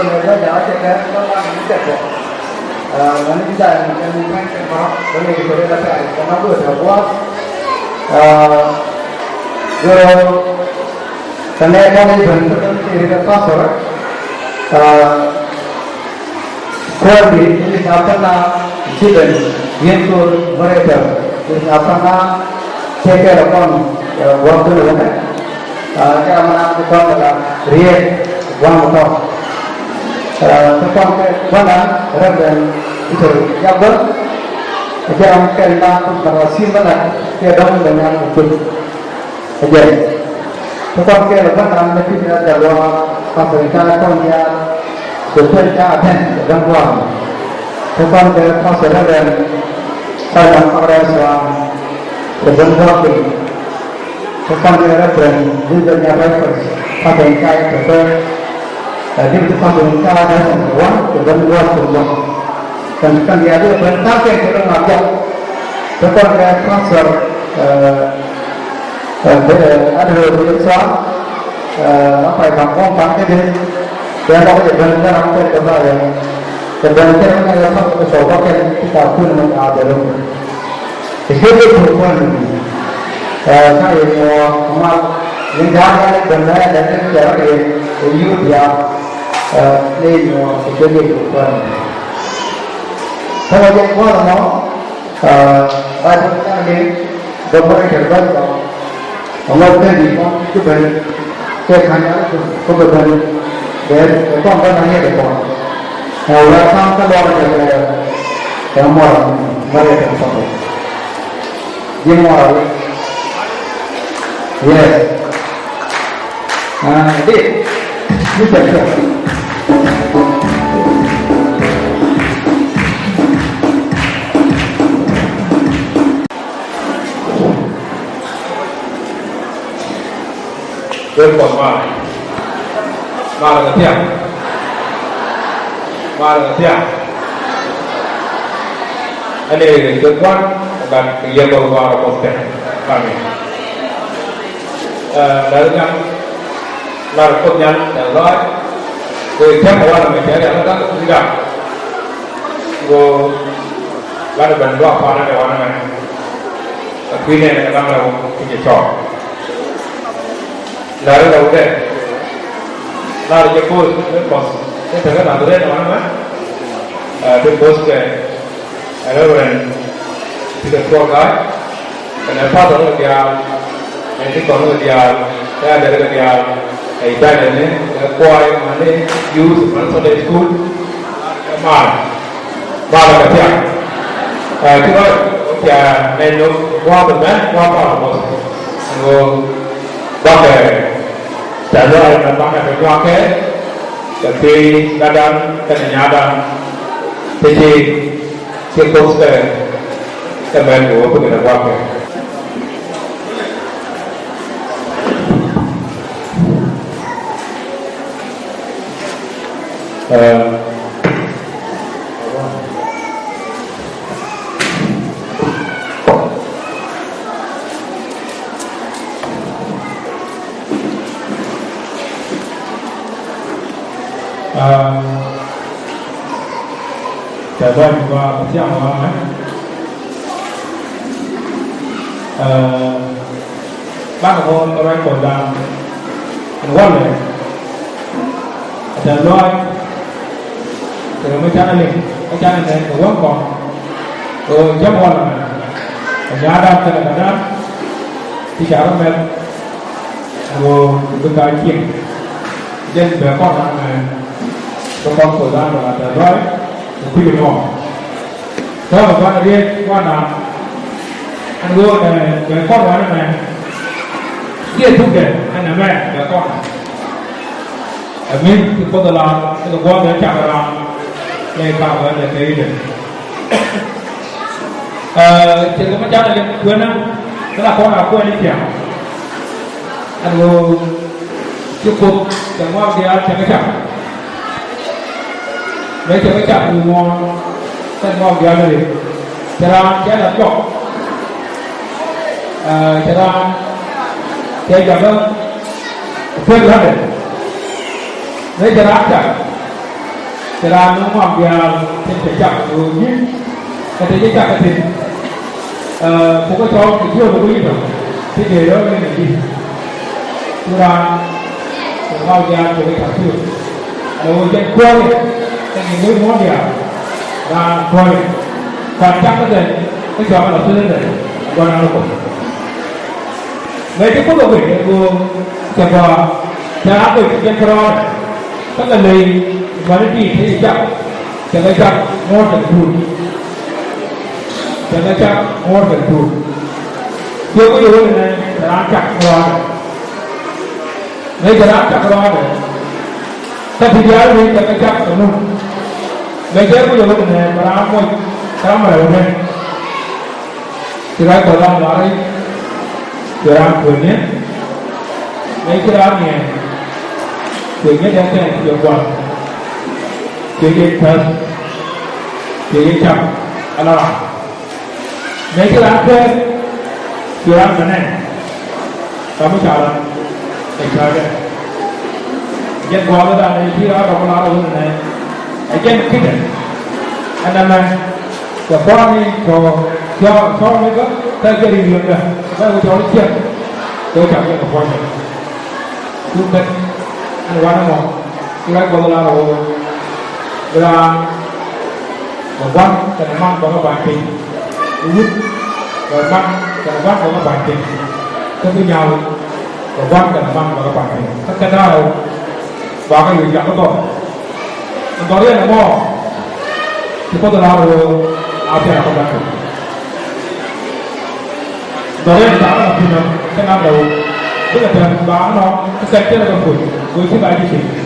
rồi nó giáo cho cái nó làm những cái này nó đi dài một cái thanh cái đó cái này thì đây là cái nó vừa thở quá rồi cái này con đi vẫn thì cái có rồi còn đi thì apa na chỉ cần nghiên cứu về cái apa na thế cái là con waktu itu kan cái mana con là riêng quan một con con cái quan là rất là itu yang ber macam kerana berhasil mana dia dong dengan itu aja con cái là quan là khi dia jalan pemerintah con dia betul dia ada dalam ruang con cái pasal dan saya orang Islam berjumpa con cái là phần dư dân nhà phải pemerintah betul di pemerintah ada ruang berjumpa semua dan dia ada perintah yang kita ngajak con cái pasal ada berusaha apa yang ngomong cái gì dia nak berjumpa apa yang ada terbanyak yang apa sobat yang kita pun ada dalam itu perempuan saya mau amal lingkaran benar dan cara hidup dia ni mau jadi perempuan kalau yang kuat mau ada ni gambar terbaik Allah tadi itu benar saya hanya itu benar dan kau hanya dekor orang sama kalau ada yang mau mereka sama dia mau yes jadi ini betul berkorban malah tiap ini berkorban dan dia berkorban konten kami dari yang narkotiknya terlalu setiap orang mencari anak tidak go lalu berdua apa nak orang mana tapi ni orang lalu punya cok lalu dah udah lalu jemput bos ini terkait dengan tu orang mana tu bos ke lalu orang tidak keluar kenapa tu dia nanti kalau dia saya dari dia ibadah ni kuai mana use mana school mal kerja kita dia menu kuah benar kuah apa bos so pakai cara yang pakai kuah ke tapi kadang kadang jadi sikos ke menu apa kita kuah ke Jadi juga siapa orang bác orang Kodan quan này dan loài từ mấy cha này từ quan còn rồi chấp quan là nhà đam từ là đam thì chả có mẹ rồi từ cái chuyện dân về con này con của gia là từ loài quy định họ đó là quan riêng quan nào anh luôn này cái con nói này kia thúc đẩy anh là mẹ và con mình thì có thể làm cái quan để chạm vào để tạo ra để cái gì chỉ có mấy cháu này quên á đó là con nào quên đi chèo anh luôn chụp cục chẳng qua kia chẳng cái chạm mấy chẳng cái chạm thì ngon cái ngon kia là gì chả ra chả là chọc chả ra chả chậm đâu quên hết đấy lấy chả ra chả Kira nung mau dia cecak tu ni, kata cecak kata, pokok cawang kecil tu begitu, tiga orang ni, kira mau dia pokok kecil, kalau dia kuat, yang ini mau dia, dan kuat, kacang kata, kecil apa tu ni, bukan apa. Mereka pun begitu, aku cakap, jangan tu yang keras, kan lagi. Mana di sejak jangan more than good, jangan more than good. Dia pun juga ni terancak keluar, ni terancak keluar. Tapi dia ni jangan penuh. Mereka pun juga ni beramai ni. Kira kalau lari, kira punya, mereka ni, punya jangan jual. Jadi tas, jadi cap, alarm. Mereka ada jualan mana? Kamu jalan, ekspor. Jadi kalau ada ni kira kalau ada mana, agen kita. Anda mana? Kalau ni kalau mereka terjadi di mana? Kalau jual siap, tu cakap apa pun. Tu kan, mana mau? Kira kalau ada Berang, berang, kenapa bangga banting, urut, berang, kenapa bangga banting, kepunyau, berang, kenapa bangga banting. Sekarang, bangga juga betul. Mentornya nama, kita dah lalu apa yang aku lakukan. Mentornya tak ada punya, kenapa lalu? Dia kata bangga, keseknya lalu pun, boleh baca sih.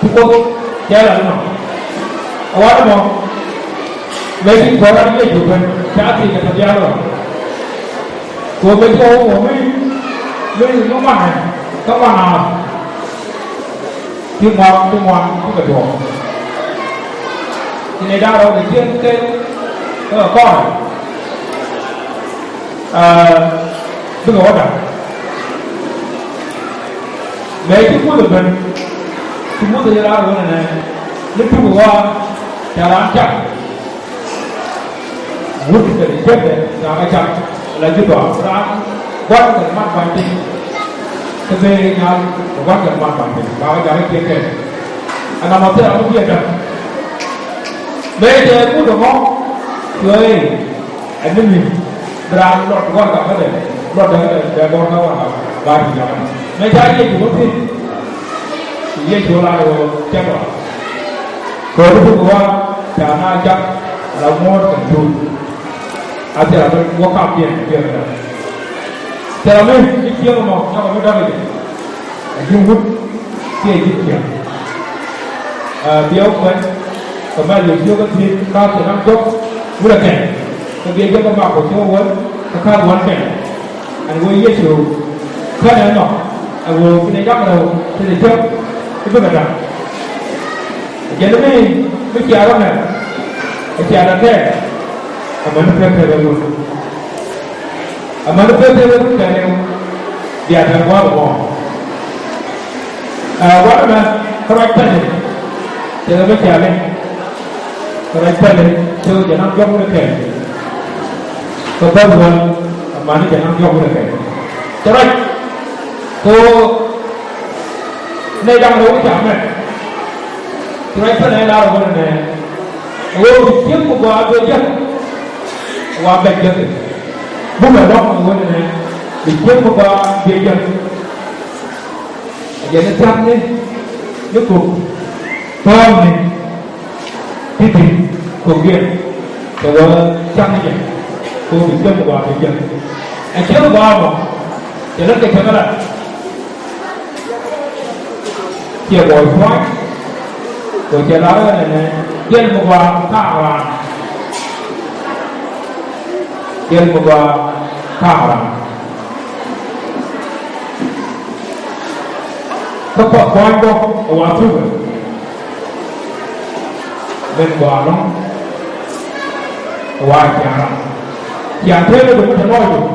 Cukup jalan no. Awak mau, lagi orang ni juga cakap kita jalan. Kau betul, kau mana? Kau mana? Timur, tu betul. Ini dah orang dia kau, tu kau dah. Lagi pun tu semua tu jalan orang ni, lepas buat jalan cak, buat dari jauh jalan cak, lagi orang buat kermat banting, sebenarnya buat kermat banting, bawa jalan kiri, anak mata aku biar. Mereka pun demo, tuai, ada ni, berang lot buat apa deh, lot dah buat apa, bagi jalan. Mereka ni juga pun. Ia jualan itu siapa? Kalau itu gua jangan ajak lamor kendul. Ada apa? Gua kapian dia ada. Selama ini dia mau apa mudah ni? Jumut dia dia. Dia pun kembali dia kan dia kau senang jok mudah kan? Tapi dia kan mak kau wan, kau wan kan? Anu ia tu kan ada. Aku kena jaga tu jok. Itu betul. Jadi ni mesti ada ni, mesti ada ni. Aman pergi dulu. Aman pergi dulu kan dia ada buat. What na karakter ni? Jadi mesti ada karakter ni. So jangan jauh dekat. Kebetulan aman jangan jauh dekat. Terus, so này đang đấu chạm này, tụi anh này là cái này, ôi tiếc một quả về chân, quả bạch chân, bung ở đó cái này, bị tiếc một quả về chân, vậy nó chăm đi, nước cùng, con này, thịt cùng viên, rồi chăm đi, tôi bị tiếc một quả về chân, anh tiếc một quả mà, thì nó cái thế nào? Chia bồi khoái, rồi chia lá này, tiên một quả thả vào, tiên một quả thả vào, các bạn khoái có quả thứ bên quả nó quả chả thế nó đúng thật nói được,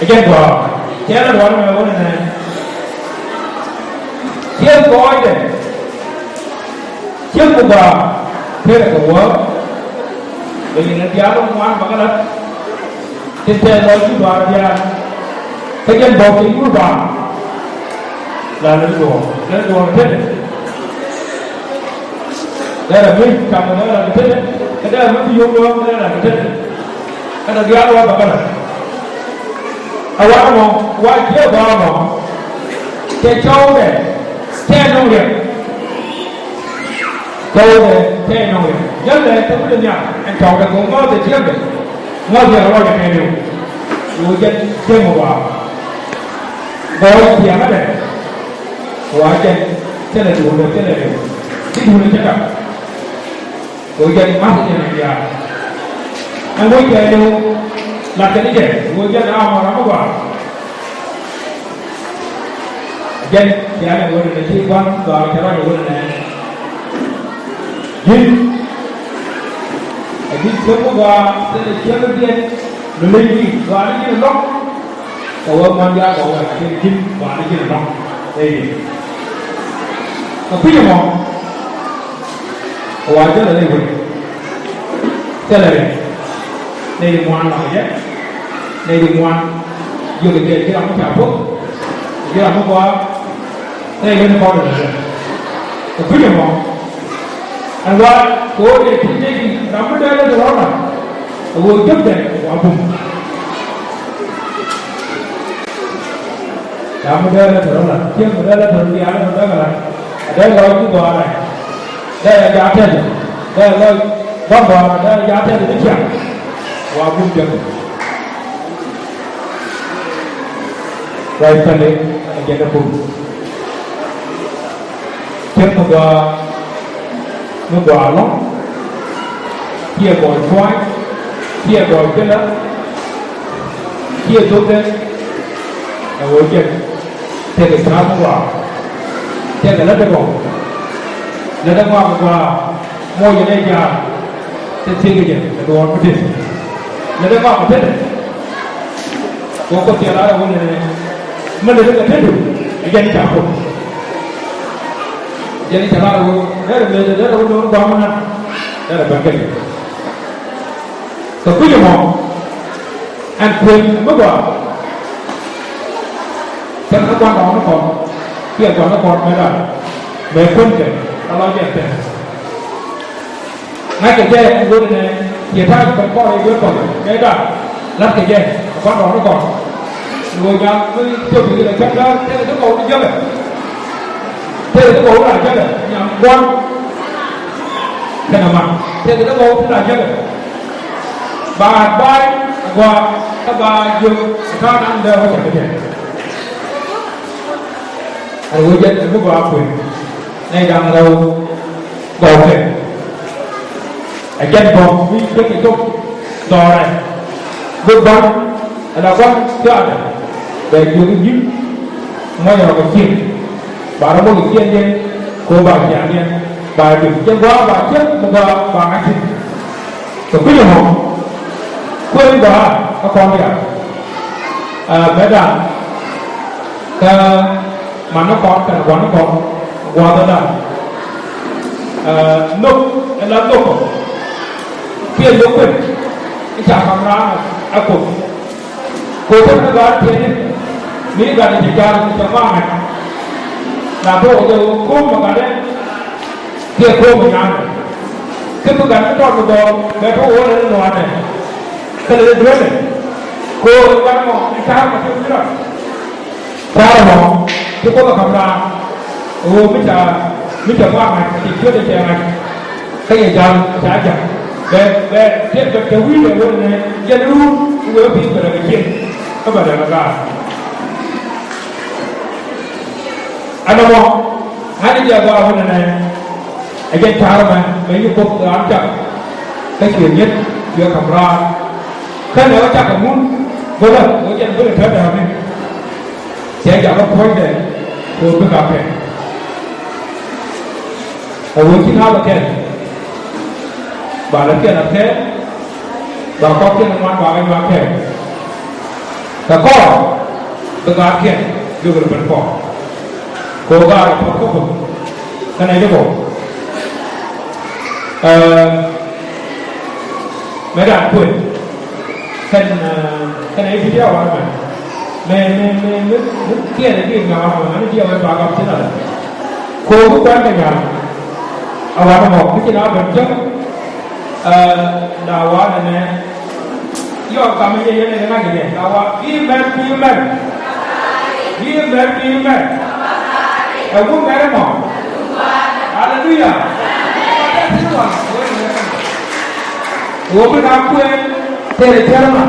cái quả chế là quả này. Dia chưa coi đấy chưa có bà thế là cái vợ bởi vì nó giá nó ngoan bằng cái đất trên xe nói chú bà ra cái dân bộ chính của bà là nó đùa thế đấy đây là mình cầm nó là thế đấy cái đây là mình dùng luôn đây là thế đấy cái đó giá nó bằng cái đất à quá ngon quá chưa quá ngon cái châu này che nông nghiệp châu này che nông nghiệp nhất là tôi biết nhỉ anh cháu đã cũng có thể chiếm được ngon thì nó là cái điều người dân chơi một vào gói tiền đó này của anh chân thế là chủ được thế là điều cái chủ được chắc là người dân mắc cái này là anh muốn chơi đâu là cái gì người dân ao mà nó có vào dân thì là người này chỉ quan vào cái đó người này nhưng cái sớm qua sẽ là chiếm cái tiền nó lên đi và nó như là lóc cầu ông man gia cầu là cái kim và nó như là lóc đây nó quý mà và rất là đây rồi thế là đây là ngoan là cái đây là ngoan vừa cái tiền cái đó nó trả phúc cái đó nó qua đây lên con được rồi nó quý mà anh qua cô để chính trị nắm cái đây là đó là cô giúp để quả bùng nắm cái đây là đó là chứ cái đây là thường đi ăn đó là đây là cái quả này đây là giá tiền đây là vâng và đây là giá tiền để trả quả bùng được rồi phần này anh nó bùng trước nó quả lắm kia gọi khoai kia gọi cái đó kia tốt đấy là ngồi chân thế cái sao nó quả thế cái đất nó còn là nó qua qua mua ở đây nhà thế xin cái gì là đồ ăn cái gì là nó qua một thế này có tiền đó là cái này mình được cái thế đủ dân trả không jadi cara đó là người đó là nó quan mà đó là bản chất còn cứ như một anh quyền mất rồi cái nó quan đó nó còn kia còn nó còn mới là về quân kể nó nói chuyện tiền ngay cái dây anh luôn này hiện tại vẫn có đây vẫn còn cái đó lắp cái dây quan đó nó còn người nhà với tiêu thụ là chắc đó thế là nó còn nó dơ thế thì nó bố là chất nhằm quan thế nào mà thế thì nó bố cũng là chất bà bay qua các bà dùng khả năng đều có chẳng cái anh người dân ở mức vào quyền này đang đâu bầu kể anh dân còn vì cái công đò này vượt bắn là quan cho anh để dùng cái dính ngay vào cái chuyện bà nó mua cái tiền đi cô bà nhà đi bà đừng chân quá bà chết một bà ngay xin rồi cứ như một quên bà các con đi bé đàn cái mà nó còn cái quán nó còn qua tới đàn nộp là nộp tiền nộp quên cái trả bằng ra cô thích nó gọi tiền đi mỹ gần thì trả cho ba ngày là cô mà cả đấy kia cô mình ăn cái tôi gắn cho một đồ để cô uống lên loạn này cái này đứa này cô gắn một cái sao mà chưa biết rồi sao mà cái cô mà cầm ra mới chờ qua này thì chưa được chờ này cái gì chờ trả chờ về thiết vật cái quý về luôn này dân luôn vừa bị phải là cái chuyện các bạn là ra anh đâu không anh giờ qua bên này anh dân chào mà mấy cái cuộc làm chậm cái chuyện nhất vừa cầm ra cái nữa chắc là muốn vô lần ở trên với thế nào này sẽ chọn nó quay để tôi cứ gặp này ở hướng chính là thế bà là kia là thế bà có kia là ngoan bà anh ngoan thế cả con tôi gặp kia đưa vào bên con cố gắng một khúc cái này cái bộ mấy đàn quỷ cái này video mà mình kia này kia ngào mà nó video em vào gặp thế nào cô cũng quen cái nhà ở ngoài một cái đó mình chắc đào quá này nè do cầm cái gì này cái gì này đào quá im men ở cũng cái đó mà hallelujah ủa mới đào quên thế là thế mà